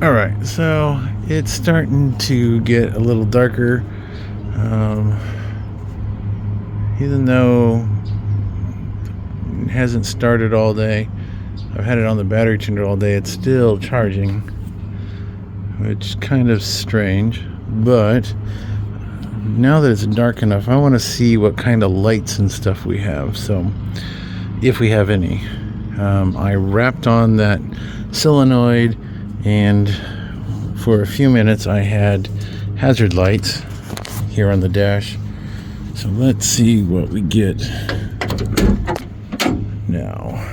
Alright, so it's starting to get a little darker. Even though it hasn't started all day, I've had it on the battery tuner all day, it's still charging, which is kind of strange. But now that it's dark enough, I want to see what kind of lights and stuff we have. So, if we have any. I wrapped on that solenoid, and for a few minutes I had hazard lights here on the dash. So let's see what we get now.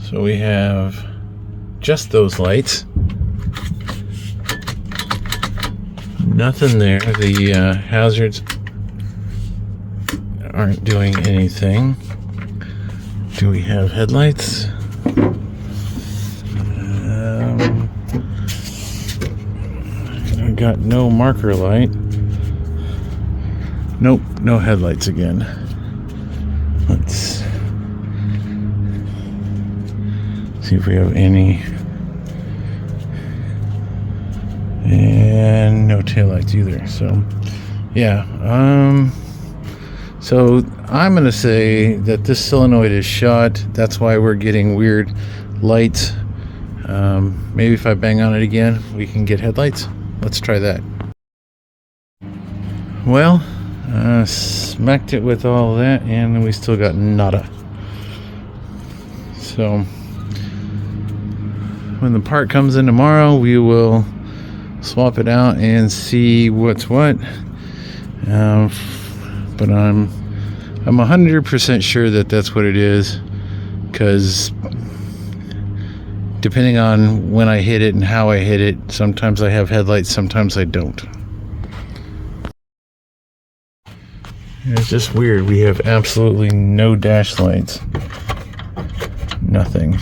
So we have just those lights. Nothing there. The hazards aren't doing anything. Do we have headlights? I got no marker light. Nope, no headlights again. Let's see if we have any. And no taillights either. So, yeah. So I'm gonna say that this solenoid is shot. That's why we're getting weird lights. Maybe if I bang on it again, we can get headlights. Let's try that. Well, smacked it with all that, and we still got nada. So when the part comes in tomorrow, we will swap it out and see what's what. But I'm 100% sure that that's what it is, because depending on when I hit it and how I hit it, sometimes I have headlights, sometimes I don't. It's just weird. We have absolutely no dash lights. Nothing.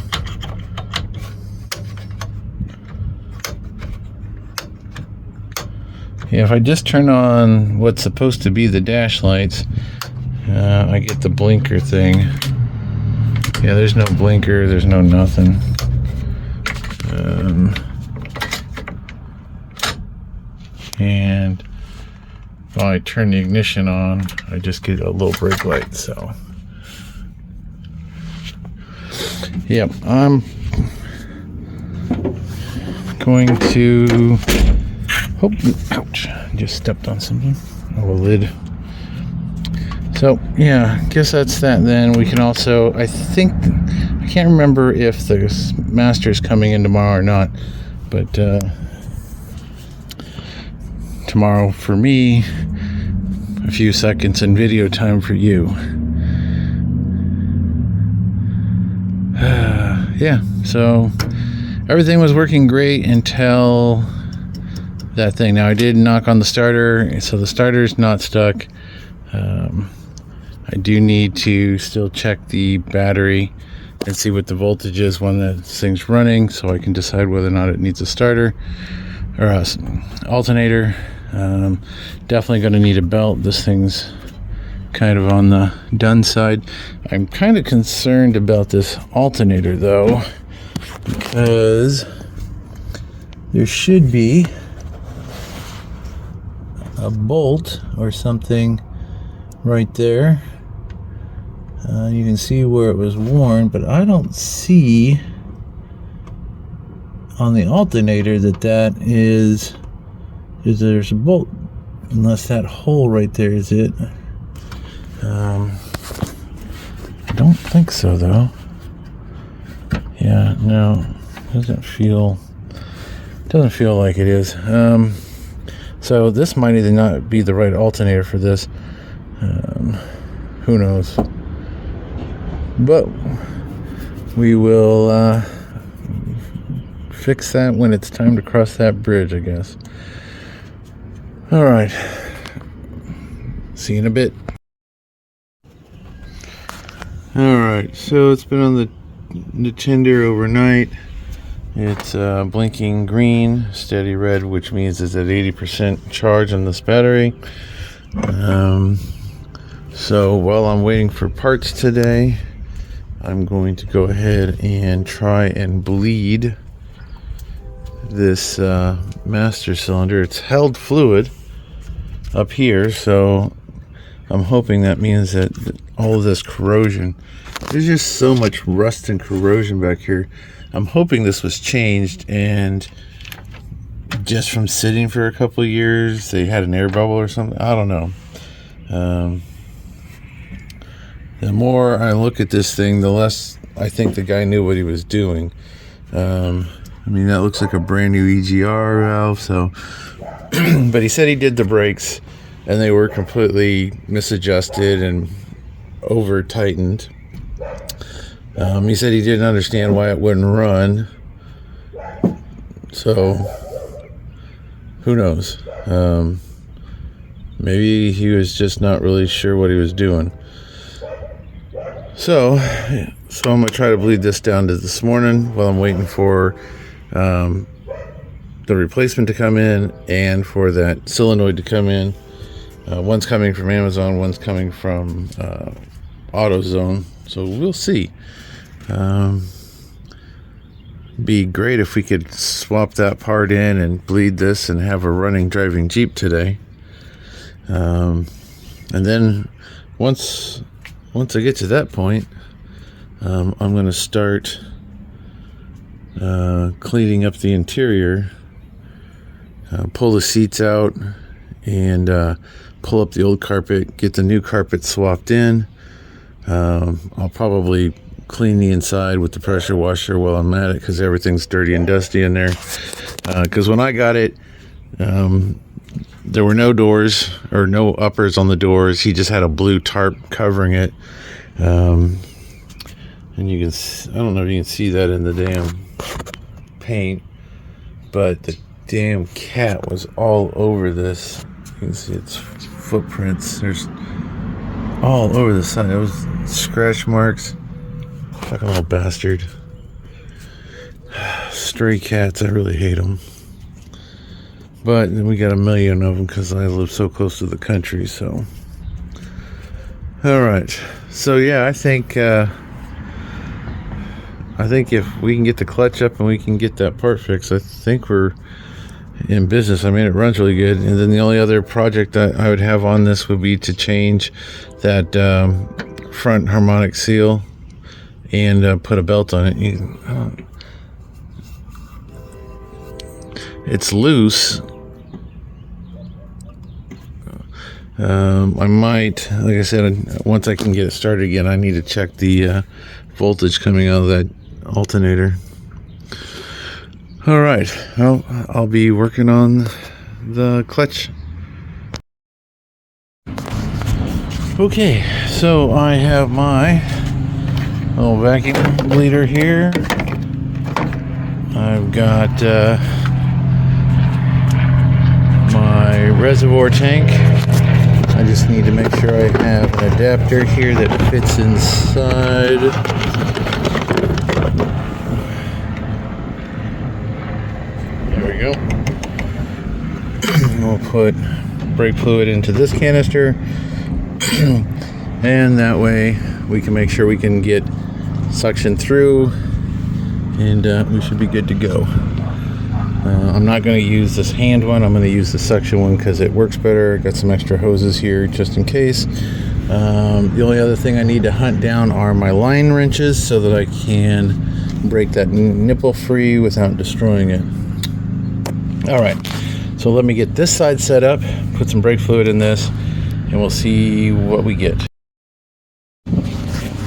Yeah, if I just turn on what's supposed to be the dash lights, I get the blinker thing. Yeah, there's no blinker, there's no nothing. And when I turn the ignition on, I just get a little brake light. So, yep, I'm going to. Oh, ouch! Just stepped on something. Oh, a lid. So, yeah, guess that's that. Then we can also, I can't remember if the master's coming in tomorrow or not, but tomorrow for me, a few seconds in video time for you. Yeah, so everything was working great until that thing. Now I did knock on the starter, so the starter's not stuck. I do need to still check the battery and see what the voltage is when the thing's running, so I can decide whether or not it needs a starter or a alternator. Definitely going to need a belt. This thing's kind of on the done side. I'm kind of concerned about this alternator though, because there should be a bolt or something right there. You can see where it was worn, but I don't see on the alternator that is there's a bolt, unless that hole right there is it. I don't think so though. Yeah, no, doesn't feel like it is. So this might either not be the right alternator for this. Who knows? But we will fix that when it's time to cross that bridge, I guess. All right. See you in a bit. All right. So it's been on the tender overnight. It's blinking green, steady red, which means it's at 80% charge on this battery. So while I'm waiting for parts today, I'm going to go ahead and try and bleed this master cylinder. It's held fluid up here, so I'm hoping that means that all of this corrosion, there's just so much rust and corrosion back here. I'm hoping this was changed, and just from sitting for a couple of years they had an air bubble or something. I don't know. The more I look at this thing, the less I think the guy knew what he was doing. I mean, that looks like a brand new EGR valve, so but he said he did the brakes and they were completely misadjusted and over tightened. He said he didn't understand why it wouldn't run, so who knows. Maybe he was just not really sure what he was doing. So I'm gonna try to bleed this down to this morning while I'm waiting for the replacement to come in and for that solenoid to come in. One's coming from Amazon, one's coming from AutoZone, so we'll see. Be great if we could swap that part in and bleed this and have a running driving Jeep today. And then once I get to that point, I'm going to start cleaning up the interior, pull the seats out, and pull up the old carpet, get the new carpet swapped in. I'll probably clean the inside with the pressure washer while I'm at it, because everything's dirty and dusty in there. Because when I got it, there were no doors or no uppers on the doors. He just had a blue tarp covering it. And you can, I don't know if you can see that in the damn paint, but the damn cat was all over this. You can see its footprints. There's all over the side. It was scratch marks. Fucking little bastard. Stray cats, I really hate them. But we got a million of them because I live so close to the country, so. Alright. So yeah, I think if we can get the clutch up and we can get that part fixed, I think we're in business. I mean, it runs really good. And then the only other project that I would have on this would be to change that front harmonic seal and put a belt on it. It's loose. I might, like I said, once I can get it started again, I need to check the voltage coming out of that alternator. All right, well, I'll be working on the clutch. Okay, so I have my little vacuum bleeder here. I've got my reservoir tank. I just need to make sure I have an adapter here that fits inside. There we go. We'll put brake fluid into this canister, and that way we can make sure we can get suction through, and we should be good to go. I'm not going to use this hand one. I'm going to use the suction one because it works better. I got some extra hoses here just in case. The only other thing I need to hunt down are my line wrenches so that I can break that nipple free without destroying it. All right, so let me get this side set up, put some brake fluid in this, and we'll see what we get.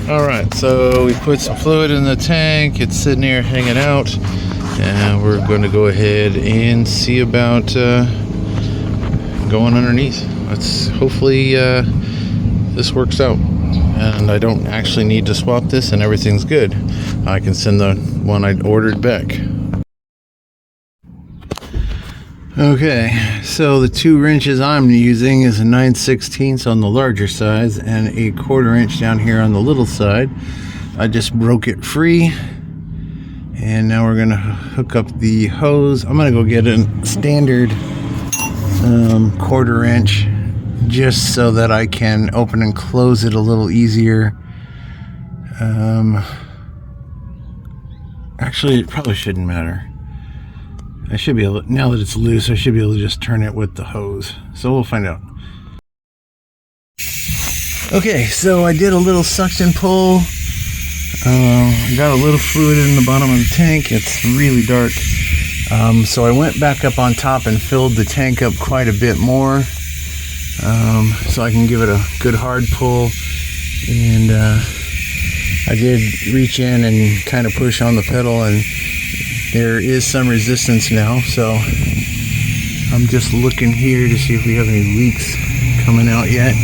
All right, so we put some fluid in the tank. It's sitting here hanging out. And we're going to go ahead and see about going underneath. Let's hopefully this works out and I don't actually need to swap this and everything's good. I can send the one I ordered back. Okay, so the two wrenches I'm using is a 9/16 on the larger size and a 1/4 inch down here on the little side. I just broke it free. And now we're gonna hook up the hose. I'm gonna go get a standard 1/4 inch just so that I can open and close it a little easier. Actually, it probably shouldn't matter. I should be able to, now that it's loose, I should be able to just turn it with the hose. So we'll find out. Okay, so I did a little suction pull. I got a little fluid in the bottom of the tank. It's really dark. So I went back up on top and filled the tank up quite a bit more. So I can give it a good hard pull. And I did reach in and kind of push on the pedal, and there is some resistance now. So I'm just looking here to see if we have any leaks coming out yet.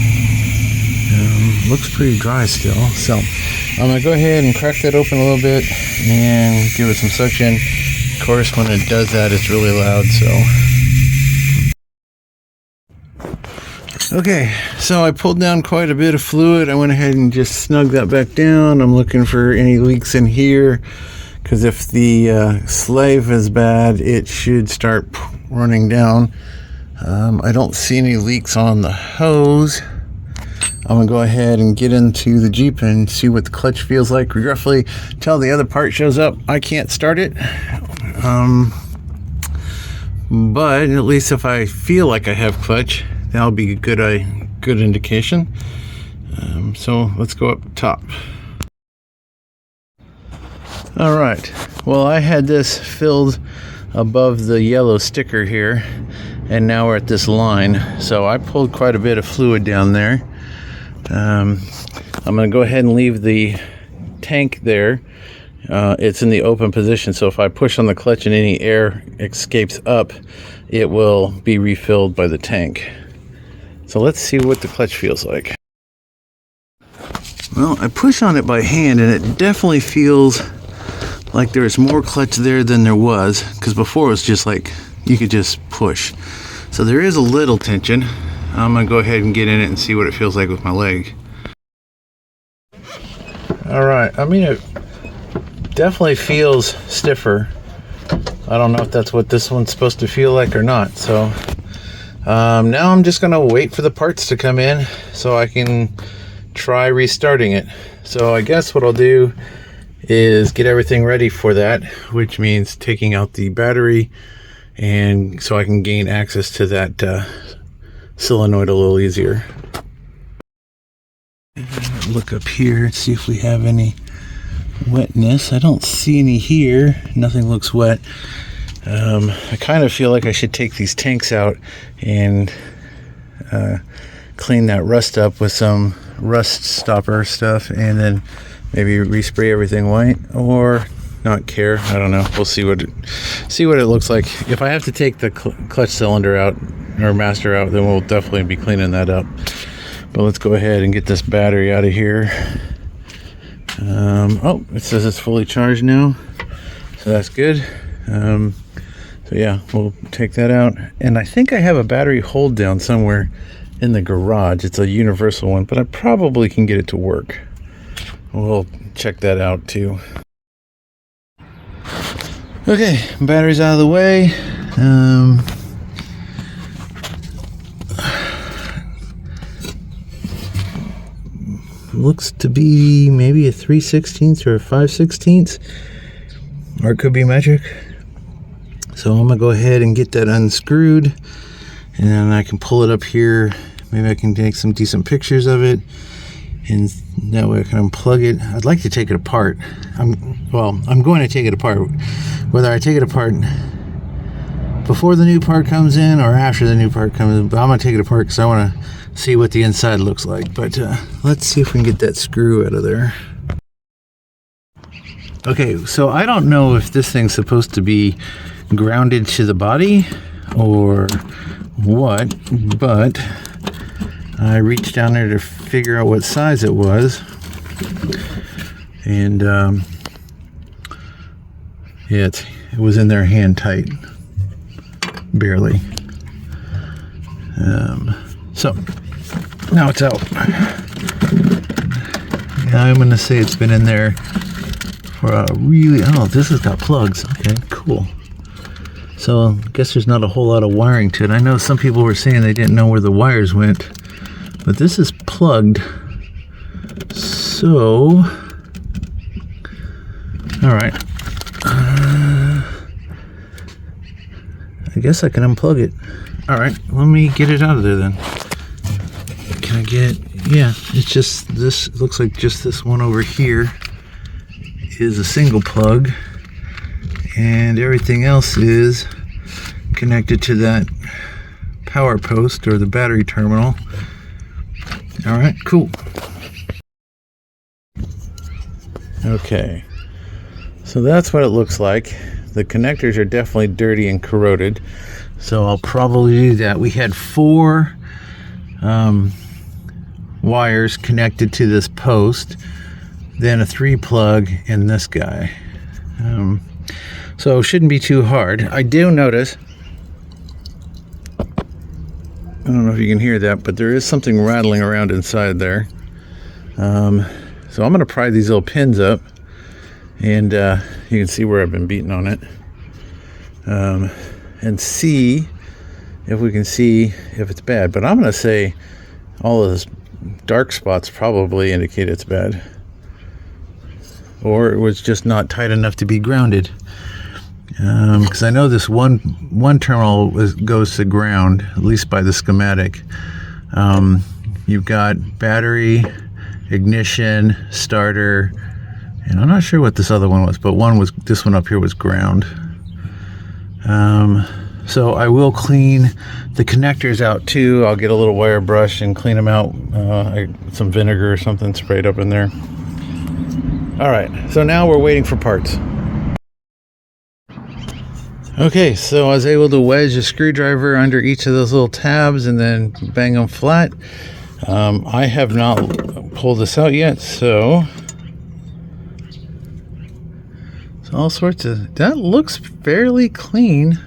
Looks pretty dry still. So I'm going to go ahead and crack that open a little bit and give it some suction. Of course, when it does that, it's really loud. So okay, so I pulled down quite a bit of fluid. I went ahead and just snugged that back down. I'm looking for any leaks in here, because if the slave is bad, it should start running down. I don't see any leaks on the hose. I'm gonna go ahead and get into the Jeep and see what the clutch feels like. Roughly till the other part shows up, I can't start it. But at least if I feel like I have clutch, that'll be a good indication. So let's go up top. All right. Well, I had this filled above the yellow sticker here, and now we're at this line. So I pulled quite a bit of fluid down there. I'm going to go ahead and leave the tank there. It's in the open position, so if I push on the clutch and any air escapes up, it will be refilled by the tank. So let's see what the clutch feels like. Well, I push on it by hand, and it definitely feels like there's more clutch there than there was, because before it was just like you could just push. So there is a little tension. I'm gonna go ahead and get in it and see what it feels like with my leg. All right, I mean, it definitely feels stiffer. I don't know if that's what this one's supposed to feel like or not. So now I'm just gonna wait for the parts to come in so I can try restarting it. So I guess what I'll do is get everything ready for that, which means taking out the battery, and so I can gain access to that solenoid a little easier. Look up here and see if we have any wetness. I don't see any here. Nothing looks wet. I kind of feel like I should take these tanks out and clean that rust up with some rust stopper stuff, and then maybe respray everything white, or not care. I don't know. We'll see what it looks like. If I have to take the clutch cylinder out or master out, then we'll definitely be cleaning that up. But let's go ahead and get this battery out of here. Oh, it says it's fully charged now, so that's good. So yeah, we'll take that out. And I think I have a battery hold down somewhere in the garage. It's a universal one, but I probably can get it to work. We'll check that out too. Okay, battery's out of the way. Looks to be maybe a 3/16 or a 5/16, or it could be metric. So I'm gonna go ahead and get that unscrewed, and then I can pull it up here. Maybe I can take some decent pictures of it, and that way I can unplug it. I'd like to take it apart. I'm going to take it apart. Whether I take it apart before the new part comes in or after the new part comes in, but I'm gonna take it apart because I want to see what the inside looks like. But let's see if we can get that screw out of there. Okay, so I don't know if this thing's supposed to be grounded to the body or what, but I reached down there to figure out what size it was, and yeah, it was in there hand tight, barely. So now it's out. Now I'm gonna say it's been in there for a really, oh, this has got plugs. Okay, cool. So I guess there's not a whole lot of wiring to it. I know some people were saying they didn't know where the wires went, but this is plugged. So All right. I guess I can unplug it. All right, let me get it out of there then. Can I get, yeah, it's just this, looks like just this one over here is a single plug, and everything else is connected to that power post or the battery terminal. All right, cool. Okay, so that's what it looks like. The connectors are definitely dirty and corroded, so I'll probably do that. We had 4 wires connected to this post, then a 3 plug and this guy. So it shouldn't be too hard. I do notice, I don't know if you can hear that, but there is something rattling around inside there. So I'm going to pry these little pins up, and you can see where I've been beating on it, and see if we can see if it's bad. But I'm going to say all of this dark spots probably indicate it's bad, or it was just not tight enough to be grounded. Because I know this one terminal goes to ground, at least by the schematic. You've got battery, ignition, starter, and I'm not sure what this other one was, but this one up here was ground. So I will clean the connectors out too. I'll get a little wire brush and clean them out. Some vinegar or something sprayed up in there. All right, so now we're waiting for parts. Okay, so I was able to wedge a screwdriver under each of those little tabs and then bang them flat. I have not pulled this out yet, so all sorts of, that looks fairly clean.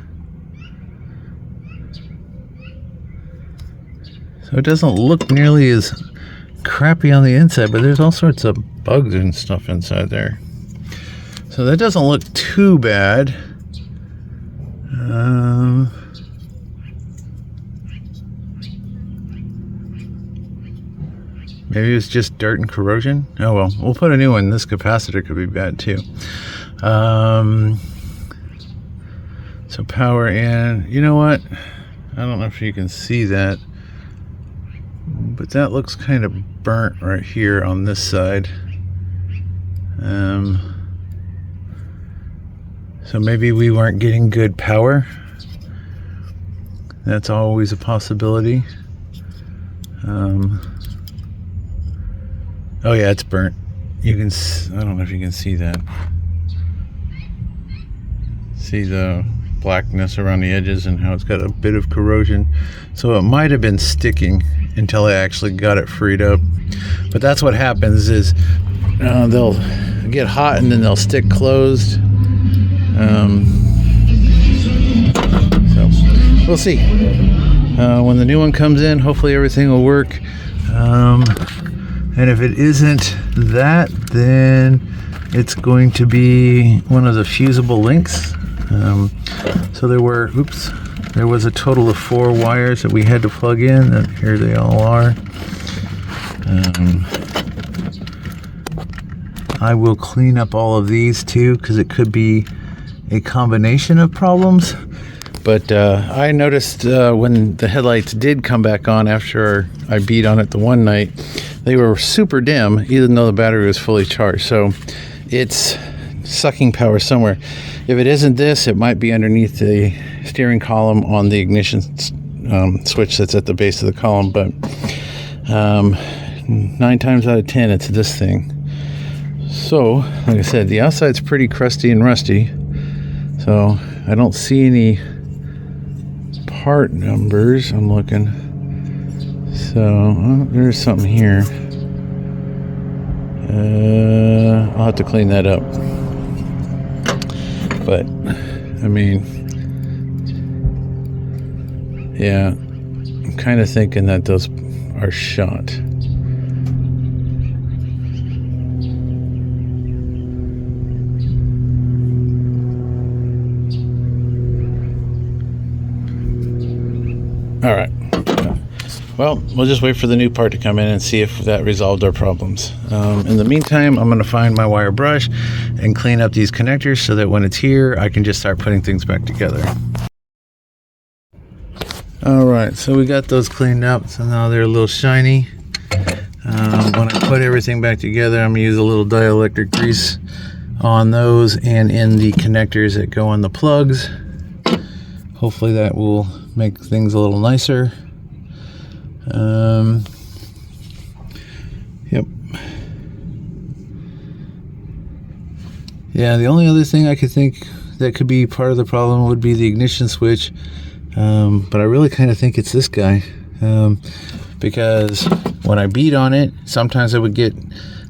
So it doesn't look nearly as crappy on the inside, but there's all sorts of bugs and stuff inside there. So that doesn't look too bad. Maybe it's just dirt and corrosion. Oh well, we'll put a new one. This capacitor could be bad too. So power in. You know what? I don't know if you can see that, but that looks kind of burnt right here on this side. So maybe we weren't getting good power. That's always a possibility. Oh yeah, it's burnt. You can, I don't know if you can see that. See the blackness around the edges and how it's got a bit of corrosion. So it might have been sticking until I actually got it freed up. But that's what happens is they'll get hot and then they'll stick closed. So we'll see. When the new one comes in, hopefully everything will work. And if it isn't that, then it's going to be one of the fusible links. So there was a total of 4 wires that we had to plug in, and here they all are. I will clean up all of these too, because it could be a combination of problems. But I noticed when the headlights did come back on after I beat on it the one night, they were super dim, even though the battery was fully charged. So it's sucking power somewhere. If it isn't this, it might be underneath the steering column on the ignition switch that's at the base of the column. But 9 times out of 10, it's this thing. So, like I said, the outside's pretty crusty and rusty. So I don't see any part numbers. I'm looking. So there's something here. I'll have to clean that up. But I mean, yeah, I'm kind of thinking that those are shot. All right, Well, we'll just wait for the new part to come in and see if that resolved our problems. In the meantime, I'm going to find my wire brush and clean up these connectors so that when it's here, I can just start putting things back together. Alright, so we got those cleaned up, so now they're a little shiny. When I put everything back together, I'm going to use a little dielectric grease on those and in the connectors that go on the plugs. Hopefully that will make things a little nicer. Yep. Yeah, the only other thing I could think that could be part of the problem would be the ignition switch. But I really kind of think it's this guy. Because when I beat on it, sometimes I would get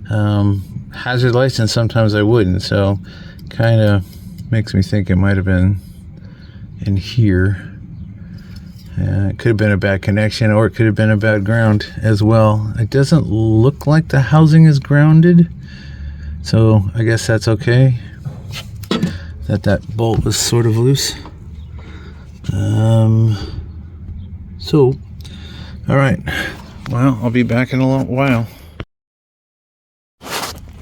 hazard lights and sometimes I wouldn't. So kind of makes me think it might have been in here. It could have been a bad connection, or it could have been a bad ground as well. It doesn't look like the housing is grounded, so I guess that's okay that bolt was sort of loose. So all right, well, I'll be back in a little while.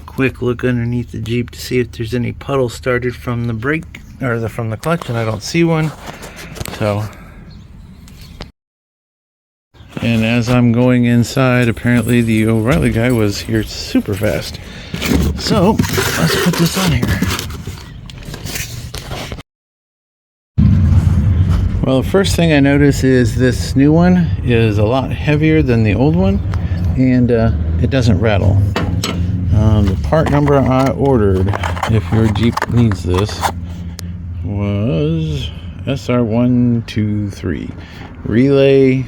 Quick look underneath the Jeep to see if there's any puddles started from the brake or from the clutch, and I don't see one. So, and as I'm going inside, apparently the O'Reilly guy was here super fast. So let's put this on here. Well, the first thing I notice is this new one is a lot heavier than the old one, and it doesn't rattle. The part number I ordered, if your Jeep needs this, was SR123 relay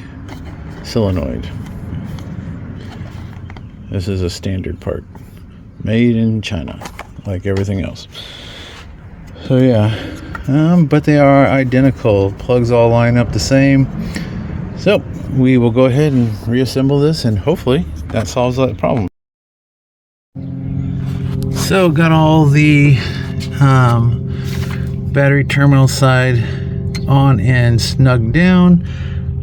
solenoid. This is a standard part, made in China, like everything else. So yeah, but they are identical. Plugs all line up the same. So we will go ahead and reassemble this, and hopefully that solves that problem. So got all the battery terminal side on and snugged down.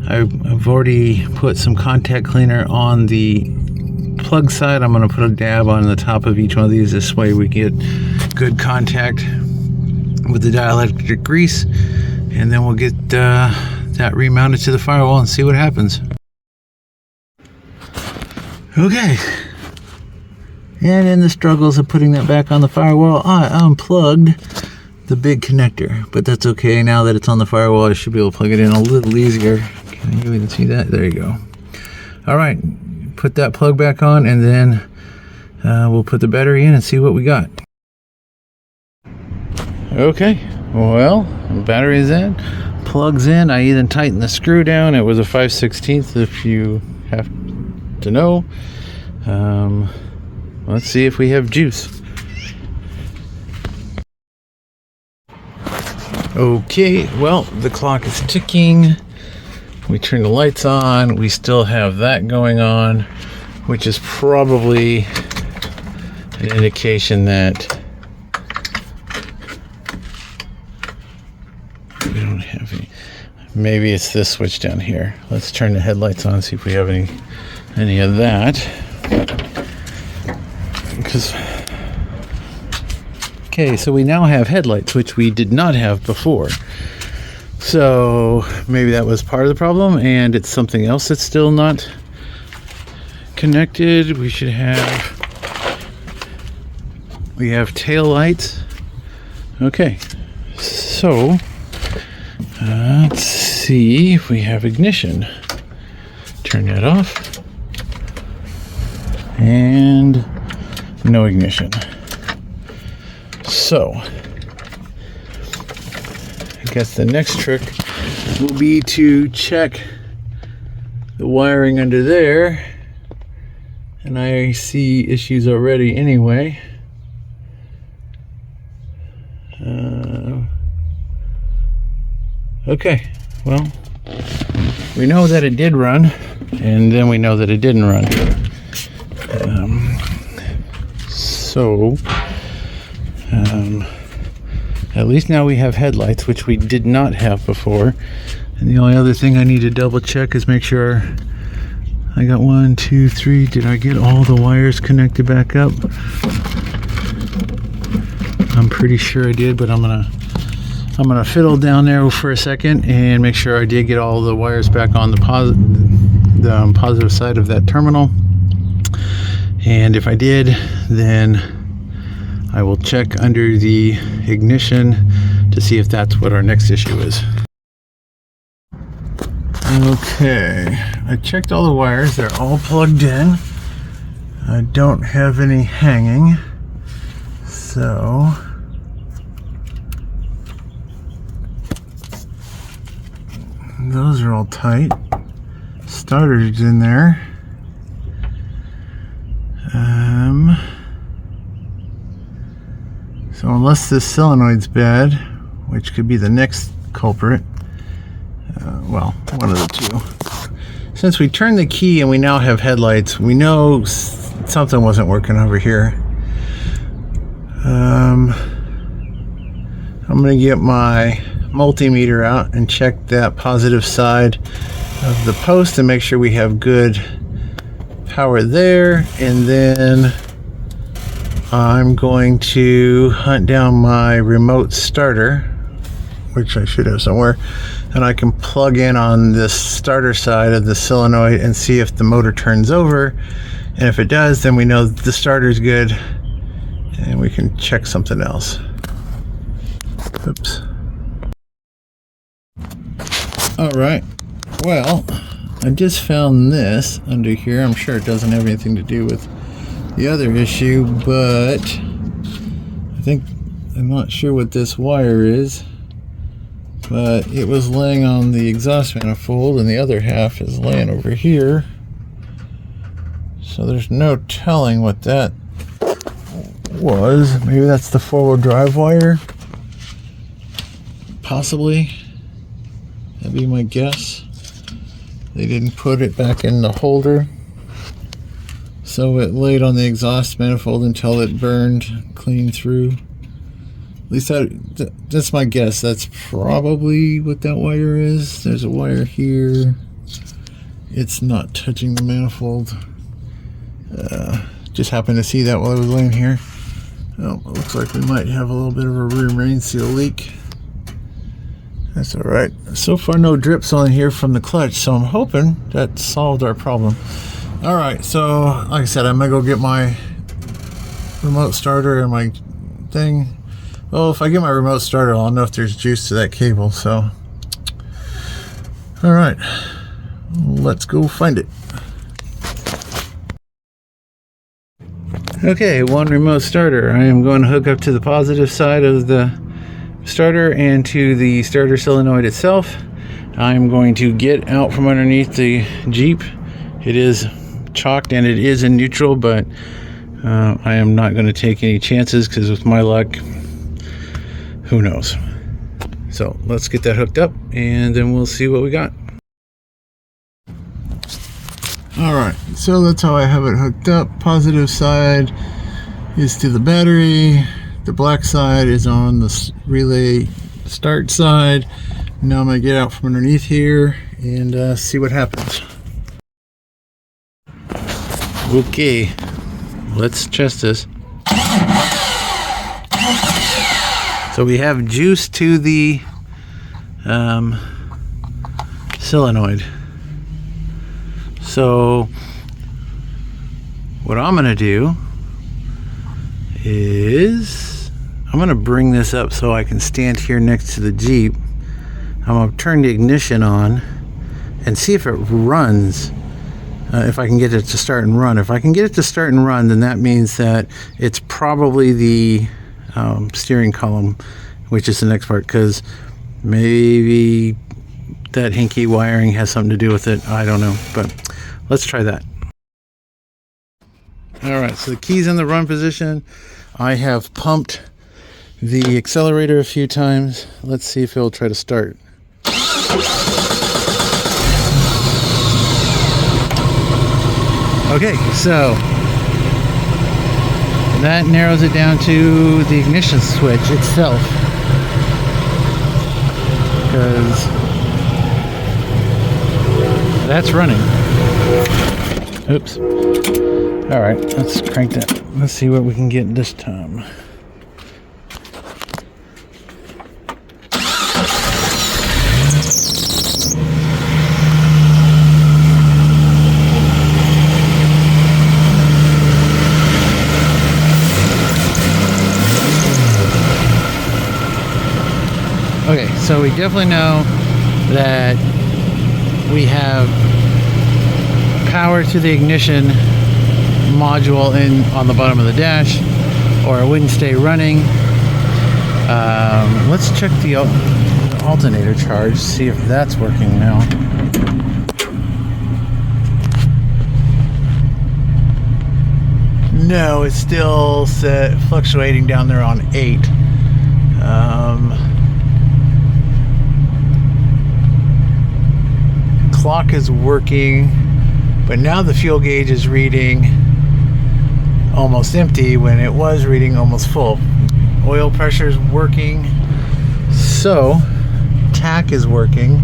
I've already put some contact cleaner on the plug side. I'm going to put a dab on the top of each one of these. This way we get good contact with the dielectric grease, and then we'll get that remounted to the firewall and see what happens. Okay, and in the struggles of putting that back on the firewall, I unplugged the big connector, but that's okay. Now that it's on the firewall, I should be able to plug it in a little easier. Can you even see that? There you go. All right, put that plug back on, and then we'll put the battery in and see what we got. Okay, well, battery's in, plug's in. I even tightened the screw down. It was a 5/16 if you have to know. Let's see if we have juice. Okay, well, the clock is ticking. We turn the lights on. We still have that going on, which is probably an indication that we don't have any. Maybe it's this switch down here. Let's turn the headlights on, see if we have any of that. Okay, so we now have headlights, which we did not have before. So maybe that was part of the problem, and it's something else that's still not connected. We have tail lights. Okay, so let's see if we have ignition. Turn that off, and no ignition. So I guess the next trick will be to check the wiring under there, and I see issues already anyway. Okay, well, we know that it did run, and then we know that it didn't run. At least now we have headlights, which we did not have before. And the only other thing I need to double check is make sure I got 1, 2, 3. Did I get all the wires connected back up? I'm pretty sure I did, but I'm gonna fiddle down there for a second and make sure I did get all the wires back on the positive side of that terminal. And if I did, then I will check under the ignition to see if that's what our next issue is. Okay, I checked all the wires. They're all plugged in. I don't have any hanging. So those are all tight. Starter's in there. So unless this solenoid's bad, which could be the next culprit, well, one of the two. Since we turned the key and we now have headlights, we know something wasn't working over here. I'm gonna get my multimeter out and check that positive side of the post and make sure we have good power there, and then I'm going to hunt down my remote starter, which I should have somewhere, and I can plug in on this starter side of the solenoid and see if the motor turns over, and if it does, then we know the starter's good and we can check something else. Oops. All right, well, I just found this under here. I'm sure it doesn't have anything to do with the other issue, but I'm not sure what this wire is, but it was laying on the exhaust manifold and the other half is laying over here. So there's no telling what that was. Maybe that's the four-wheel drive wire. Possibly. That'd be my guess. They didn't put it back in the holder, so it laid on the exhaust manifold until it burned clean through. At least that's my guess. That's probably what that wire is. There's a wire here. It's not touching the manifold. Just happened to see that while I was laying here. Oh, it looks like we might have a little bit of a rear main seal leak. That's all right. So far, no drips on here from the clutch, so I'm hoping that solved our problem. All right, so like I said, I'm gonna go get my remote starter and my thing. Well, if I get my remote starter, I'll know if there's juice to that cable. So, all right, let's go find it. Okay, one remote starter. I am going to hook up to the positive side of the starter and to the starter solenoid itself. I'm going to get out from underneath the Jeep. It is chalked and it is in neutral, but I am not going to take any chances because with my luck, who knows. So let's get that hooked up and then we'll see what we got. All right, so that's how I have it hooked up. Positive side is to the battery. The black side is on the relay start side. Now I'm gonna get out from underneath here and see what happens. Okay, let's test this. So we have juice to the solenoid. So what I'm gonna do is I'm gonna bring this up so I can stand here next to the Jeep. I'm gonna turn the ignition on and see if it runs, if I can get it to start and run. If I can get it to start and run, then that means that it's probably the steering column, which is the next part, because maybe that hinky wiring has something to do with it. I don't know, but let's try that. All right, so the key's in the run position. I have pumped the accelerator a few times. Let's see if it'll try to start. Okay, so that narrows it down to the ignition switch itself, because that's running. Oops. All right, let's crank that. Let's see what we can get this time. Okay, so we definitely know that we have power to the ignition module in on the bottom of the dash, or it wouldn't stay running. Let's check the alternator charge, see if that's working now. No, it's still set fluctuating down there on 8. Clock is working, but now the fuel gauge is reading almost empty when it was reading almost full. Oil pressure is working, so tack is working.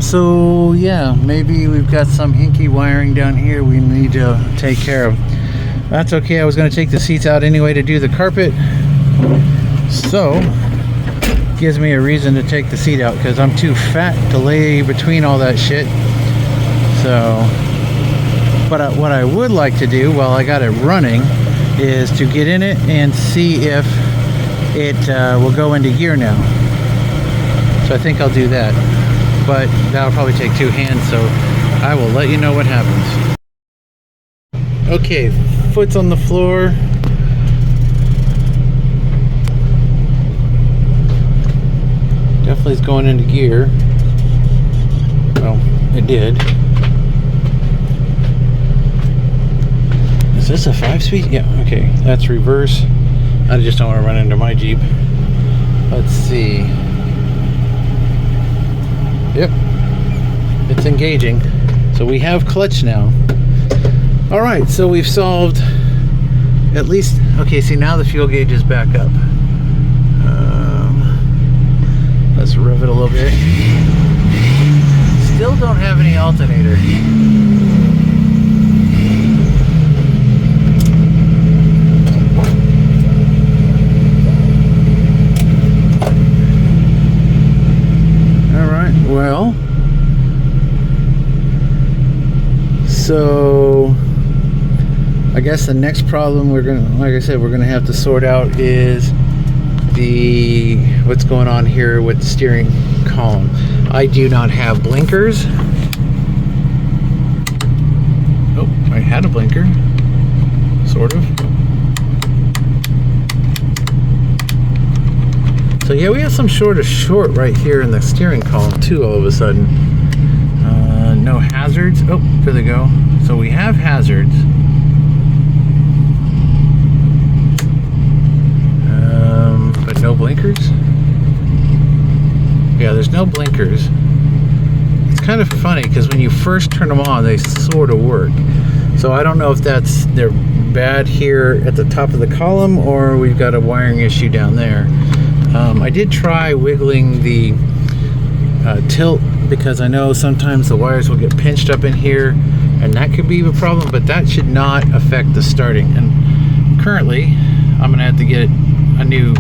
So yeah, maybe we've got some hinky wiring down here we need to take care of. That's okay. I was going to take the seats out anyway to do the carpet, so gives me a reason to take the seat out because I'm too fat to lay between all that shit. So, but what I would like to do while I got it running is to get in it and see if it will go into gear now. So I think I'll do that, but that'll probably take 2 hands, so I will let you know what happens. Okay, foot's on the floor. Definitely is going into gear. Well, it did. Is this a 5-speed? Yeah, okay. That's reverse. I just don't want to run into my Jeep. Let's see. Yep. It's engaging. So we have clutch now. Alright, so we've solved at least... Okay, see now the fuel gauge is back up. Let's rev it a little bit. Still don't have any alternator. Alright, well, so I guess the next problem we're gonna, like I said, we're gonna have to sort out is what's going on here with the steering column. I do not have blinkers. Oh, I had a blinker, sort of. So yeah, we have some short right here in the steering column too all of a sudden. No hazards. Oh, there they go. So we have hazards. But no blinkers? Yeah, there's no blinkers. It's kind of funny because when you first turn them on, they sort of work. So I don't know if they're bad here at the top of the column or we've got a wiring issue down there. I did try wiggling the tilt because I know sometimes the wires will get pinched up in here and that could be a problem, but that should not affect the starting. And currently, I'm gonna have to get a new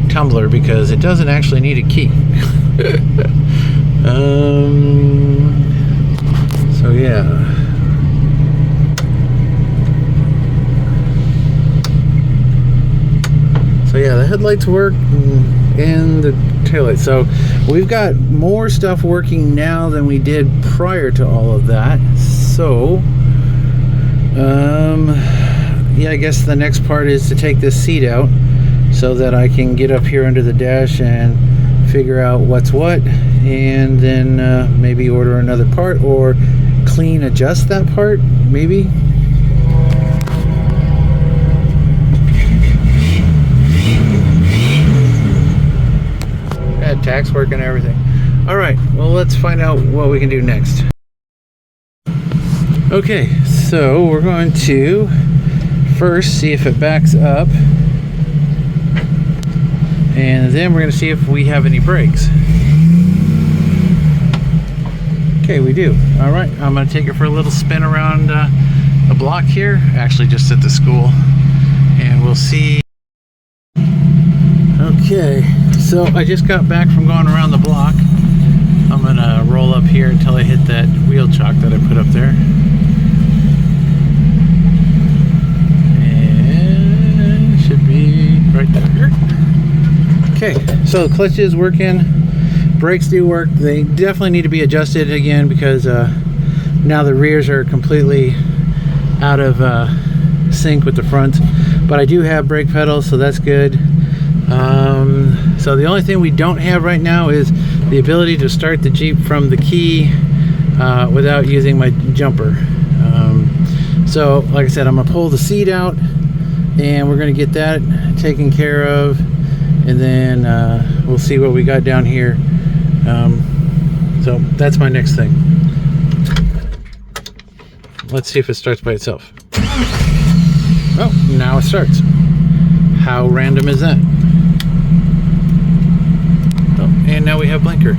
tumbler because it doesn't actually need a key. So yeah. So yeah, the headlights work and the taillights. So we've got more stuff working now than we did prior to all of that. So yeah, I guess the next part is to take this seat out so that I can get up here under the dash and figure out what's what, and then maybe order another part or adjust that part, maybe. Tax work and everything. All right, well, let's find out what we can do next. Okay, so we're going to first see if it backs up, and then we're going to see if we have any brakes. Okay, we do. All right, I'm gonna take it for a little spin around the block here, actually just at the school, and we'll see. Okay, so I just got back from going around the block. I'm gonna roll up here until I hit that wheel chock that I put up there. And should be right there. Okay, so the clutch is working. Brakes do work. They definitely need to be adjusted again because now the rears are completely out of sync with the front. But I do have brake pedals, so that's good. So the only thing we don't have right now is the ability to start the Jeep from the key without using my jumper. So like I said, I'm gonna pull the seat out and we're gonna get that taken care of, and then we'll see what we got down here. So that's my next thing. Let's see if it starts by itself. Oh, now it starts. How random is that? Oh, and now we have blinker.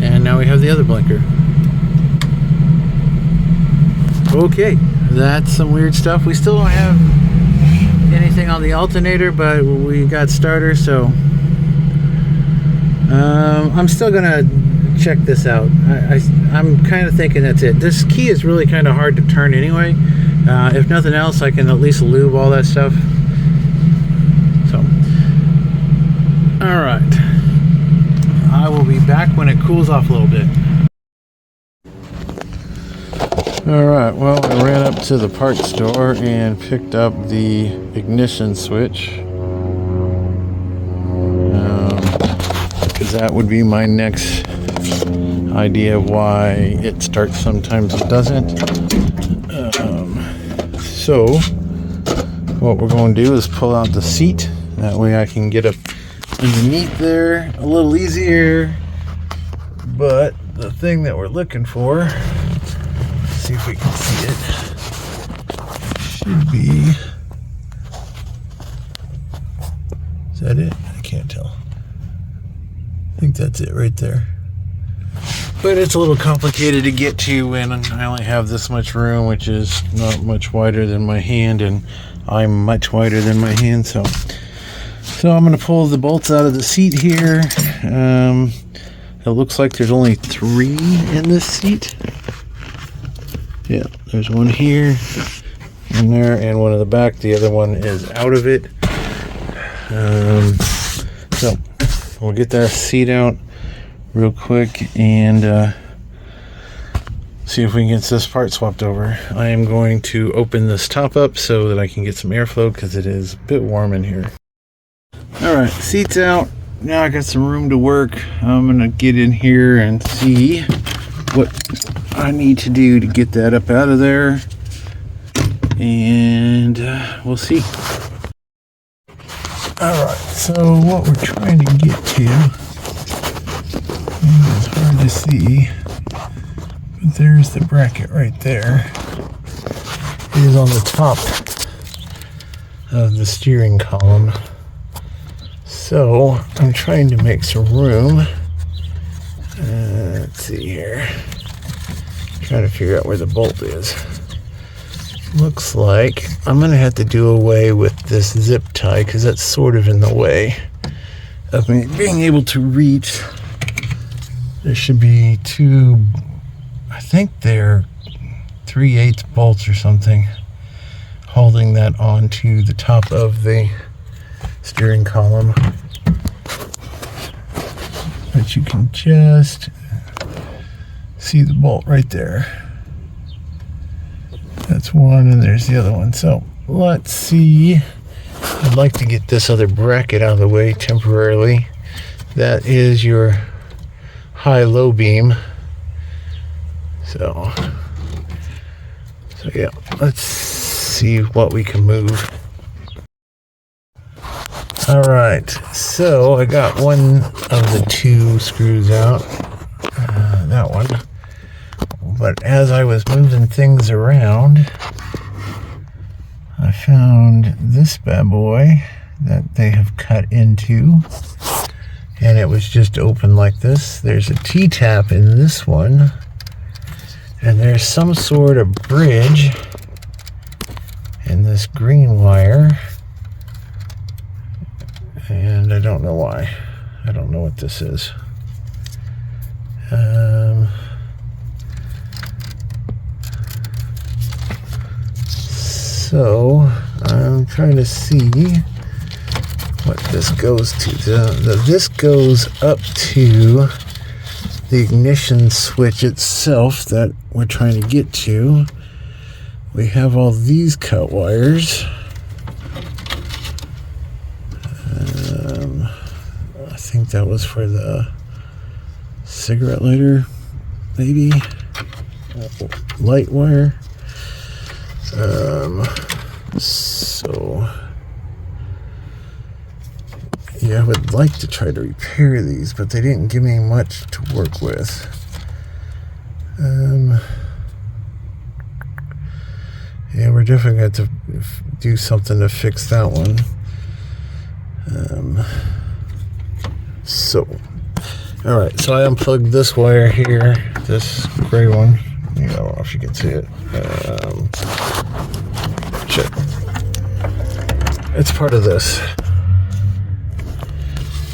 And now we have the other blinker. Okay, that's some weird stuff. We still don't have anything on the alternator, but we got starter, so I'm still gonna check this out. I'm kind of thinking that's it. This key is really kind of hard to turn anyway. If nothing else, I can at least lube all that stuff. So all right, I will be back when it cools off a little bit. Alright, well, I ran up to the parts store and picked up the ignition switch. Because that would be my next idea of why it starts sometimes it doesn't. So, what we're going to do is pull out the seat. That way I can get up underneath there a little easier. But the thing that we're looking for, see if we can see it, should be, is that it? I can't tell. I think that's it right there. But it's a little complicated to get to when I only have this much room, which is not much wider than my hand, and I'm much wider than my hand. So I'm going to pull the bolts out of the seat here. It looks like there's only 3 in this seat. Yeah, there's one here, one there, and one in the back. The other one is out of it. So we'll get that seat out real quick and see if we can get this part swapped over. I am going to open this top up so that I can get some airflow because it is a bit warm in here. Alright, seat's out. Now I got some room to work. I'm gonna get in here and see what I need to do to get that up out of there, and we'll see. Alright, so what we're trying to get to, it's hard to see, but there's the bracket right there. It is on the top of the steering column. So I'm trying to make some room. Let's see here. Trying to figure out where the bolt is. Looks like I'm gonna have to do away with this zip tie because that's sort of in the way of me being able to reach. There should be 2, I think they're 3/8 bolts or something, holding that onto the top of the steering column. But you can just see the bolt right there. That's one, and there's the other one. So let's see. I'd like to get this other bracket out of the way temporarily. That is your high-low beam. So yeah, let's see what we can move. All right, so I got one of the 2 screws out, that one. But as I was moving things around, I found this bad boy that they have cut into. and it was just open like this. There's a T-tap in this one, and there's some sort of bridge in this green wire, and I don't know why. I don't know what this is. So I'm trying to see what this goes to. This goes up to the ignition switch itself that we're trying to get to. We have all these cut wires. I think that was for the cigarette lighter, maybe. Light wire. So yeah, I would like to try to repair these, but they didn't give me much to work with. Yeah, we're definitely going to do something to fix that one. Alright, so I unplugged this wire here, this gray one. Yeah, I don't know if you can see it. Shit. It's part of this.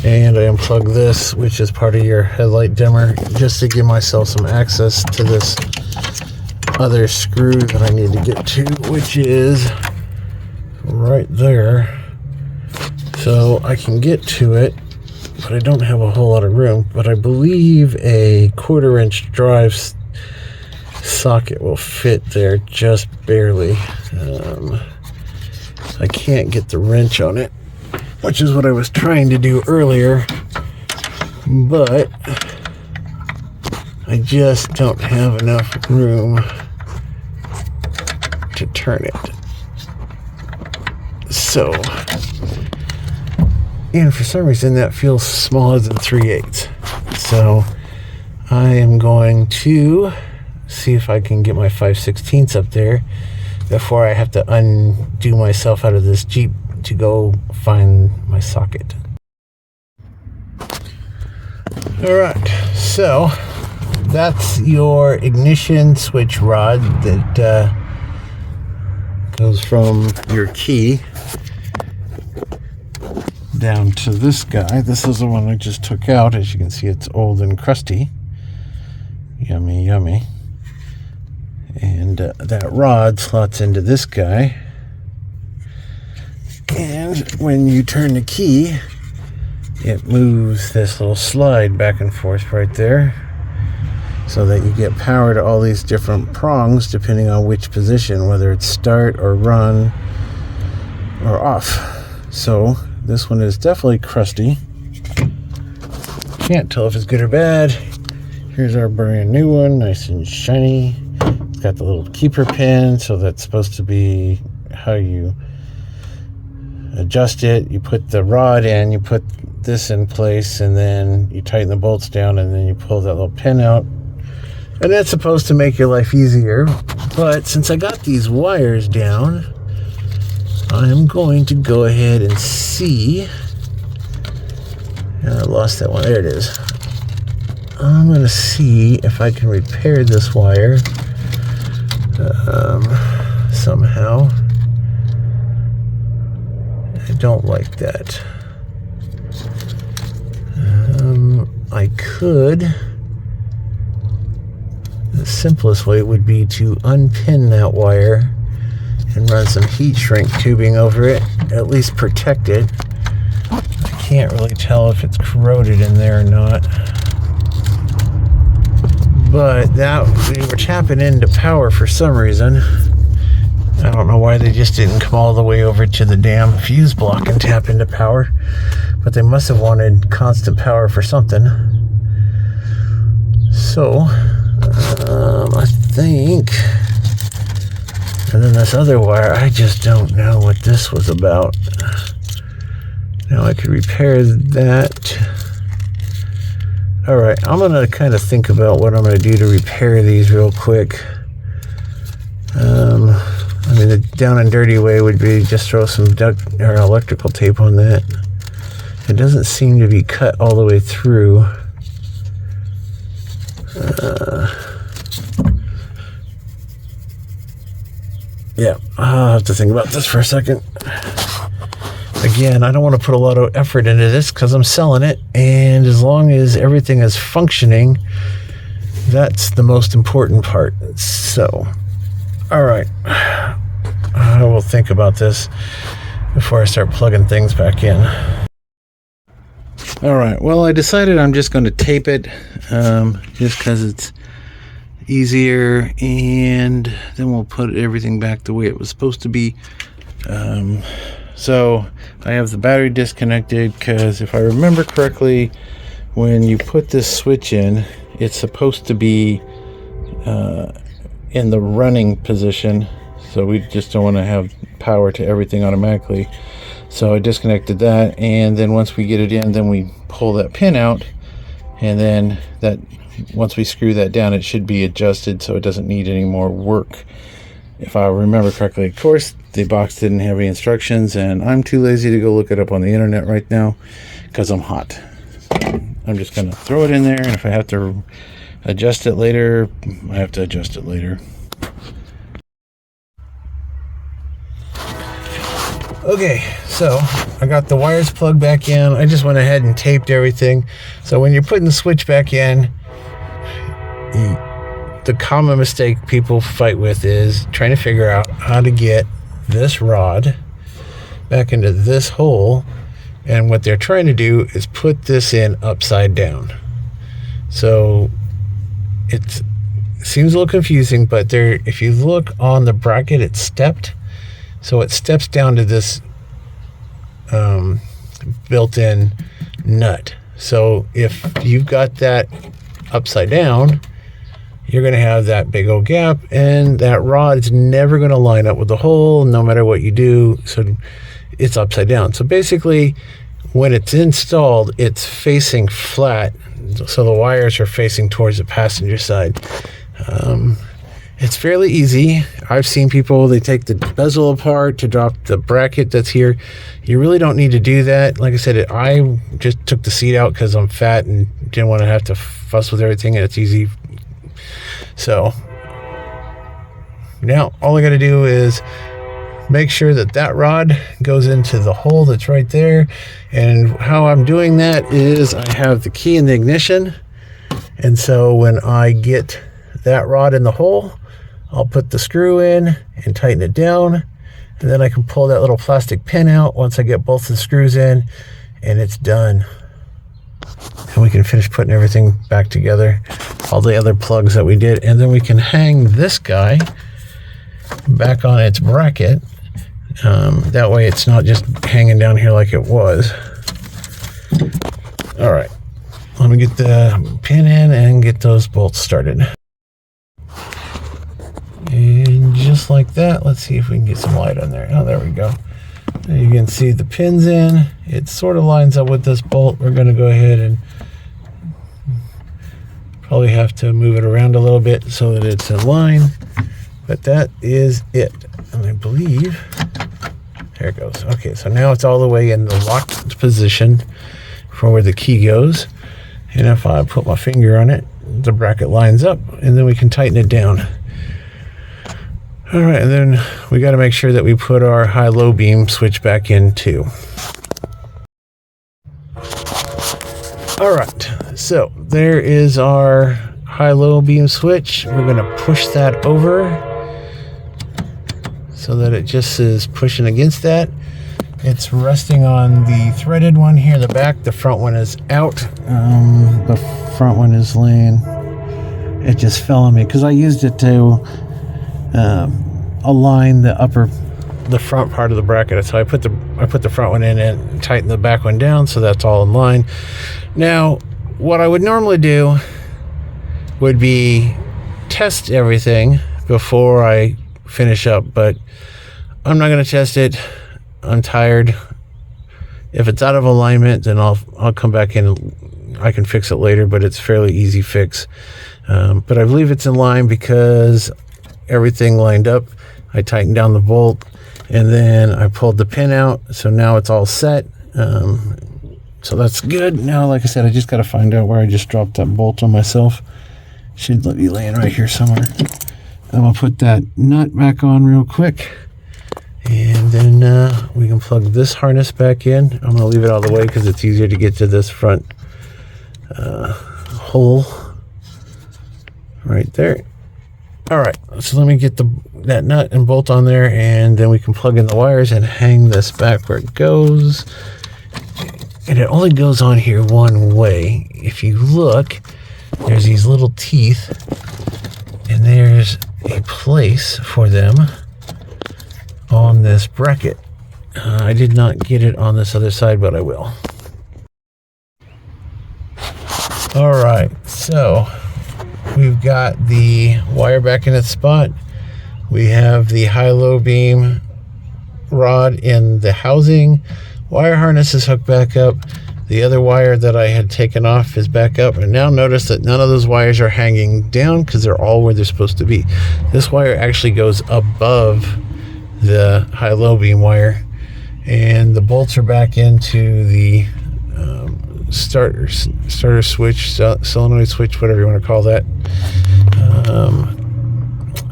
And I unplugged this, which is part of your headlight dimmer, just to give myself some access to this other screw that I need to get to, which is right there. So I can get to it, but I don't have a whole lot of room. But I believe a 1/4-inch drive socket will fit there just barely. I can't get the wrench on it, which is what I was trying to do earlier, but I just don't have enough room to turn it. So, and for some reason that feels smaller than 3/8. So I am going to see if I can get my 5/16 up there before I have to undo myself out of this Jeep to go find my socket. Alright, so that's your ignition switch rod that goes from your key down to this guy. This is the one I just took out. As you can see, it's old and crusty. Yummy, yummy. And that rod slots into this guy. And when you turn the key, it moves this little slide back and forth right there, so that you get power to all these different prongs depending on which position, whether it's start or run or off. So this one is definitely crusty. Can't tell if it's good or bad. Here's our brand new one, nice and shiny. It's got the little keeper pin, so that's supposed to be how you adjust it. You put the rod in, you put this in place, and then you tighten the bolts down, and then you pull that little pin out, and that's supposed to make your life easier. But since I got these wires down, I'm going to go ahead and see. And I lost that one. There it is. I'm going to see if I can repair this wire somehow. I don't like that. I could. The simplest way would be to unpin that wire and run some heat shrink tubing over it, at least protect it. I can't really tell if it's corroded in there or not. But that, they were tapping into power for some reason. I don't know why they just didn't come all the way over to the damn fuse block and tap into power. But they must have wanted constant power for something. So, I think... And then this other wire, I just don't know what this was about. Now I could repair that. Alright, I'm going to kind of think about what I'm going to do to repair these real quick. I mean, the down and dirty way would be just throw some duct or electrical tape on that. It doesn't seem to be cut all the way through. Yeah, I'll have to think about this for a second. Again, I don't want to put a lot of effort into this because I'm selling it, and as long as everything is functioning, that's the most important part. So, all right, I will think about this before I start plugging things back in. All right, well, I decided I'm just going to tape it just because it's easier, and then we'll put everything back the way it was supposed to be. So I have the battery disconnected because if I remember correctly, when you put this switch in, it's supposed to be in the running position, so we just don't want to have power to everything automatically. So I disconnected that, and then once we get it in, then we pull that pin out, and then that once we screw that down, it should be adjusted so it doesn't need any more work, if I remember correctly. Of course, the box didn't have any instructions, and I'm too lazy to go look it up on the internet right now because I'm hot. I'm just going to throw it in there, and if I have to adjust it later, I have to adjust it later. Okay, so I got the wires plugged back in. I just went ahead and taped everything. So when you're putting the switch back in, the common mistake people fight with is trying to figure out how to get this rod back into this hole, and what they're trying to do is put this in upside down. So it seems a little confusing, but there, if you look on the bracket, it's stepped, so it steps down to this built-in nut. So if you've got that upside down, you're going to have that big old gap, and that rod is never going to line up with the hole no matter what you do. So it's upside down. So basically, when it's installed, it's facing flat, so the wires are facing towards the passenger side. It's fairly easy. I've seen people, they take the bezel apart to drop the bracket that's here. You really don't need to do that. Like I said, I just took the seat out because I'm fat and didn't want to have to fuss with everything, and it's easy. So now all I got to do is make sure that that rod goes into the hole that's right there. And how I'm doing that is I have the key in the ignition, and so when I get that rod in the hole, I'll put the screw in and tighten it down, and then I can pull that little plastic pin out once I get both the screws in, and it's done. And we can finish putting everything back together, all the other plugs that we did, and then we can hang this guy back on its bracket. That way it's not just hanging down here like it was. All right, let me get the pin in and get those bolts started. And just like that, let's see if we can get some light on there. Oh, there we go. You can see the pins in. It sort of lines up with this bolt. We're going to go ahead and probably have to move it around a little bit so that it's in line. But that is it. And I believe, there it goes. Okay, so now it's all the way in the locked position for where the key goes. And if I put my finger on it, the bracket lines up, and then we can tighten it down. All right, and then we got to make sure that we put our high-low beam switch back in too. All right, so there is our high-low beam switch. We're going to push that over so that it just is pushing against that. It's resting on the threaded one here in the back. The front one is out. The front one is laying. It just fell on me because I used it to align the front part of the bracket. So I put the front one in and tighten the back one down, so that's all in line. Now, what I would normally do would be test everything before I finish up, but I'm not going to test it. I'm tired. If it's out of alignment, then I'll come back in. I can fix it later, but it's fairly easy fix. But I believe it's in line because everything lined up. I tightened down the bolt, and then I pulled the pin out, so now it's all set. So that's good. Now, like I said, I just got to find out where I just dropped that bolt on myself. Should be laying right here somewhere. I'm going to put that nut back on real quick. And then we can plug this harness back in. I'm going to leave it out of the way because it's easier to get to this front hole right there. All right, so let me get that nut and bolt on there, and then we can plug in the wires and hang this back where it goes. And it only goes on here one way. If you look, there's these little teeth, and there's a place for them on this bracket. I did not get it on this other side, but I will. All right, so we've got the wire back in its spot. We have the high-low beam rod in the housing. Wire harness is hooked back up. The other wire that I had taken off is back up. And now notice that none of those wires are hanging down because they're all where they're supposed to be. This wire actually goes above the high-low beam wire. And the bolts are back into the starter switch, solenoid switch, whatever you want to call that.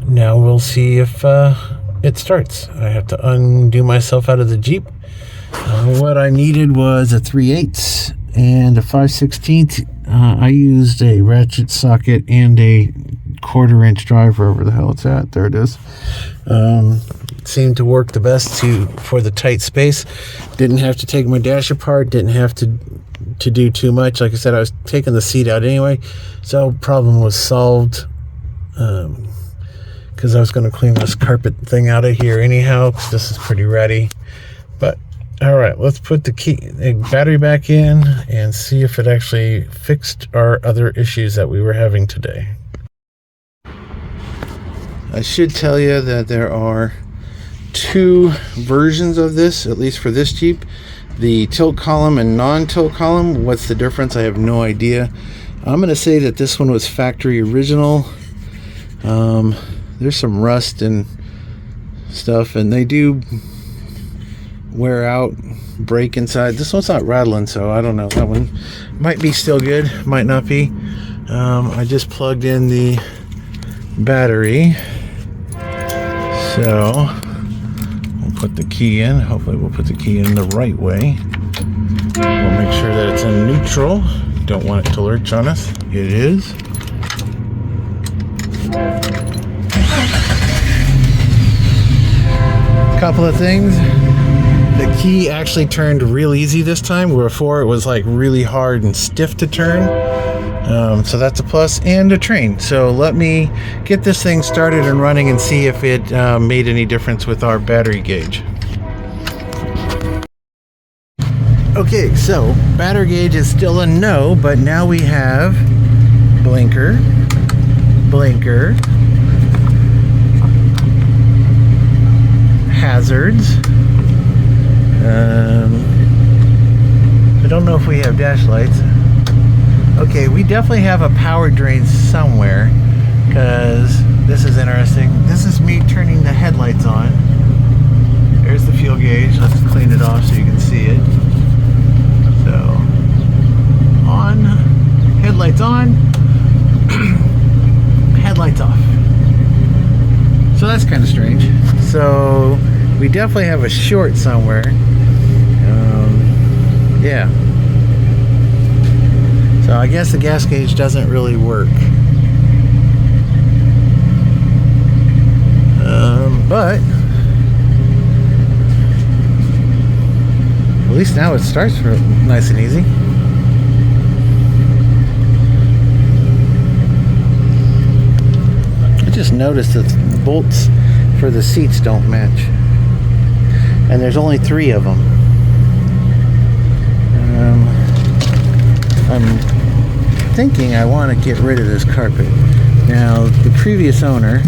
Now we'll see if it starts. I have to undo myself out of the Jeep. What I needed was a 3/8 and a 5/16. I used a ratchet socket and a 1/4-inch driver, wherever the hell it's at. There it is. Seemed to work the best for the tight space. Didn't have to take my dash apart. Didn't have to do too much. Like I said, I was taking the seat out anyway, so problem was solved. Because I was going to clean this carpet thing out of here anyhow, because this is pretty ratty. But all right, let's put the battery back in and see if it actually fixed our other issues that we were having today. I should tell you that there are two versions of this, at least for this Jeep. The tilt column and non-tilt column. What's the difference? I have no idea. I'm going to say that this one was factory original. There's some rust and stuff, and they do wear out, break inside. This one's not rattling, so I don't know. That one might be still good, might not be. I just plugged in the battery, so we'll put the key in. Hopefully we'll put the key in the right way. We'll make sure that it's in neutral. Don't want it to lurch on us. It is. Couple of things. The key actually turned real easy this time, where before it was like really hard and stiff to turn. So that's a plus, and a train. So let me get this thing started and running and see if it made any difference with our battery gauge. Okay, so battery gauge is still a no, but now we have blinker, hazards. I don't know if we have dash lights. Okay, we definitely have a power drain somewhere, because this is interesting. This is me turning the headlights on. There's the fuel gauge. Let's clean it off so you can see it. So, on, headlights on, headlights off. So that's kind of strange. So we definitely have a short somewhere. Yeah. So I guess the gas gauge doesn't really work. But at least now it starts nice and easy. I just noticed that the bolts for the seats don't match, and there's only 3 of them. I'm thinking I want to get rid of this carpet. Now, the previous owner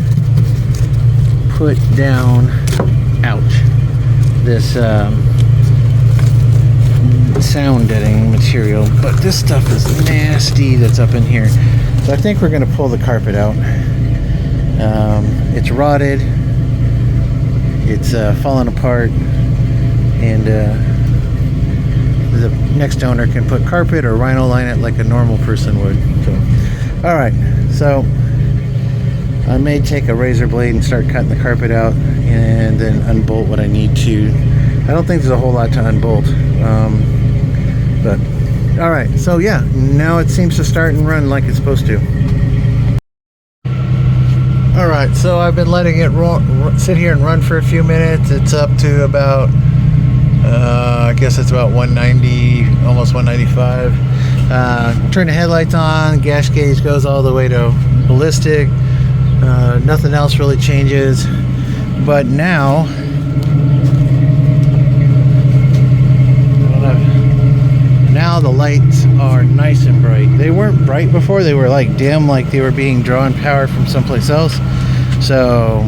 put down, ouch, this sound deadening material, but this stuff is nasty that's up in here. So I think we're going to pull the carpet out. It's rotted, it's falling apart, and the next owner can put carpet or Rhino line it like a normal person would. So, all right, so I may take a razor blade and start cutting the carpet out and then unbolt what I need to. I don't think there's a whole lot to unbolt, but all right, so yeah, now it seems to start and run like it's supposed to. All right, so I've been letting it sit here and run for a few minutes. It's up to about I guess it's about 190, almost 195. Turn the headlights on, gas gauge goes all the way to ballistic. Nothing else really changes, but now the lights are nice and bright. They weren't bright before, they were like dim, like they were being drawn power from someplace else. So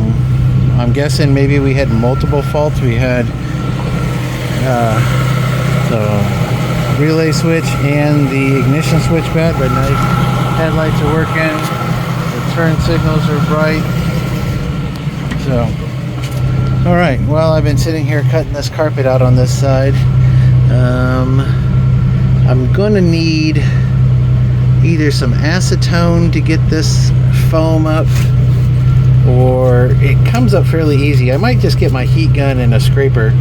I'm guessing maybe we had multiple faults. We had the relay switch and the ignition switch bad, but now headlights are working, the turn signals are bright. So all right, well, I've been sitting here cutting this carpet out on this side. I'm gonna need either some acetone to get this foam up, or it comes up fairly easy. I might just get my heat gun and a scraper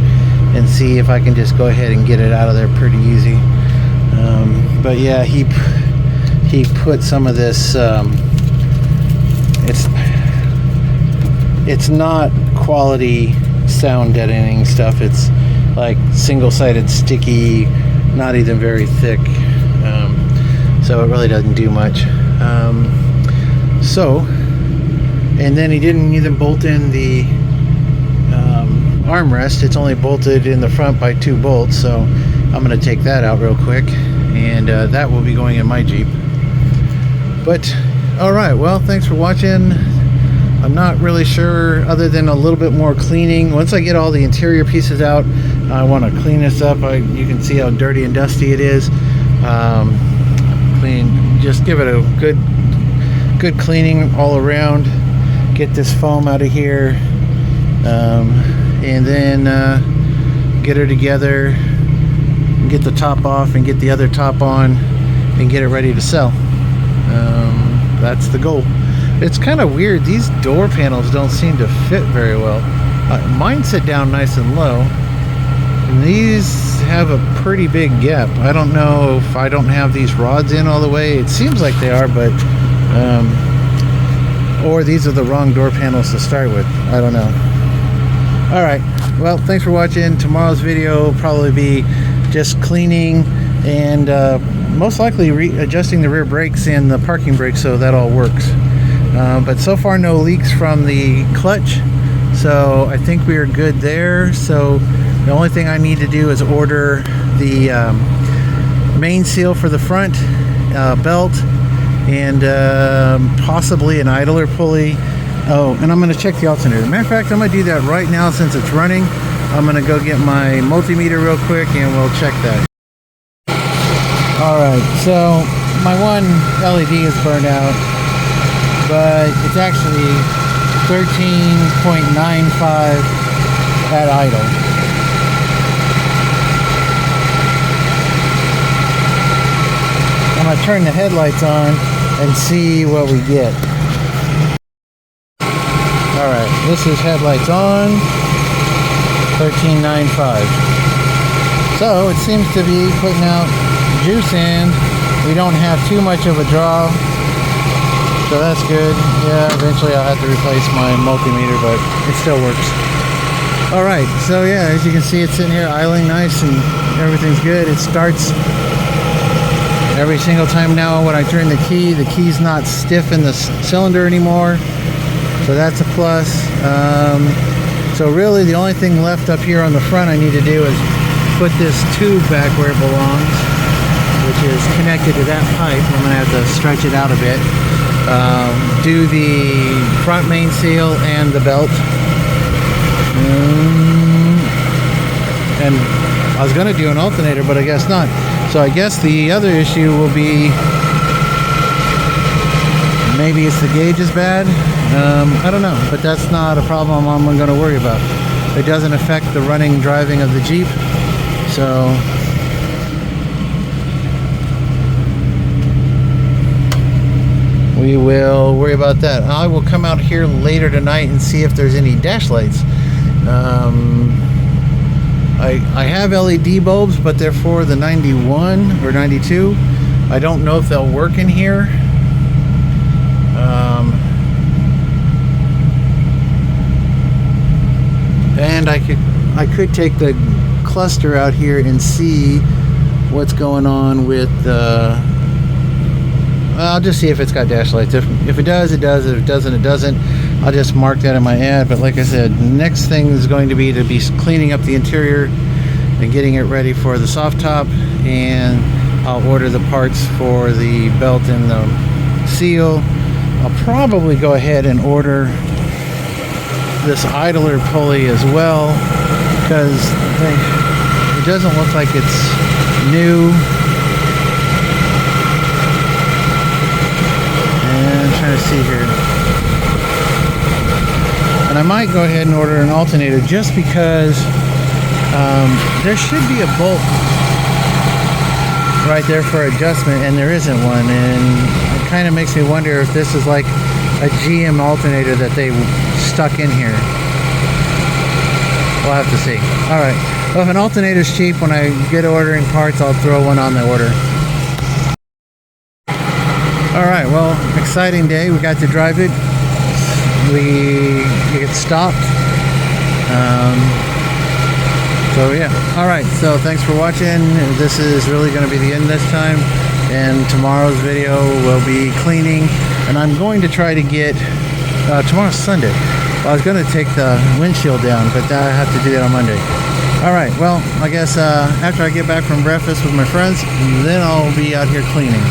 and see if I can just go ahead and get it out of there pretty easy. But yeah, he put some of this, it's not quality sound deadening stuff. It's like single-sided sticky, not even very thick, so it really doesn't do much. And then he didn't even bolt in the armrest. It's only bolted in the front by 2 bolts, so I'm going to take that out real quick, and that will be going in my Jeep. But all right, well, thanks for watching. I'm not really sure, other than a little bit more cleaning. Once I get all the interior pieces out, I want to clean this up. You can see how dirty and dusty it is. Just give it a good cleaning all around. Get this foam out of here, and then get her together, and get the top off and get the other top on, and get it ready to sell. That's the goal. It's kind of weird, these door panels don't seem to fit very well. Mine sit down nice and low, and these have a pretty big gap. I don't know if I don't have these rods in all the way. It seems like they are, but or these are the wrong door panels to start with. I don't know. All right, well, thanks for watching. Tomorrow's video will probably be just cleaning and most likely adjusting the rear brakes and the parking brakes, so that all works. But so far no leaks from the clutch, so I think we are good there. So the only thing I need to do is order the main seal for the front belt, and possibly an idler pulley. Oh, and I'm going to check the alternator. Matter of fact, I'm going to do that right now since it's running. I'm going to go get my multimeter real quick and we'll check that. Alright, so my one LED is burned out, but it's actually 13.95 at idle. I'm going to turn the headlights on and see what we get. Alright, this is headlights on, 13.95. So it seems to be putting out juice in. We don't have too much of a draw, so that's good. Yeah, eventually I'll have to replace my multimeter, but it still works. Alright, so yeah, as you can see, it's sitting here idling nice and everything's good. It starts every single time now when I turn the key's not stiff in the cylinder anymore, so that's a plus. So really the only thing left up here on the front I need to do is put this tube back where it belongs, which is connected to that pipe. I'm going to have to stretch it out a bit. Do the front main seal and the belt. And I was going to do an alternator, but I guess not. So I guess the other issue will be maybe it's the gauge is bad. I don't know, but that's not a problem I'm going to worry about. It doesn't affect the running driving of the Jeep. So we will worry about that. I will come out here later tonight and see if there's any dash lights. I have LED bulbs, but they're for the 91 or 92. I don't know if they'll work in here. And I could take the cluster out here and see what's going on with I'll just see if it's got dash lights. If it does, it does. If it doesn't, it doesn't. I'll just mark that in my ad. But like I said, next thing is going to be cleaning up the interior and getting it ready for the soft top, and I'll order the parts for the belt and the seal. I'll probably go ahead and order this idler pulley as well, because it doesn't look like it's new. And I'm trying to see here, and I might go ahead and order an alternator just because there should be a bolt right there for adjustment, and there isn't one, and it kind of makes me wonder if this is like a GM alternator that they stuck in here. We'll have to see. Alright, well, if an alternator's cheap, when I get ordering parts, I'll throw one on the order. Alright, well, exciting day. We got to drive it. We get stopped. So yeah, alright, so thanks for watching. This is really going to be the end this time, and tomorrow's video will be cleaning, and I'm going to try to get, tomorrow's Sunday. Well, I was going to take the windshield down, but I have to do that on Monday. Alright, well, I guess after I get back from breakfast with my friends, then I'll be out here cleaning.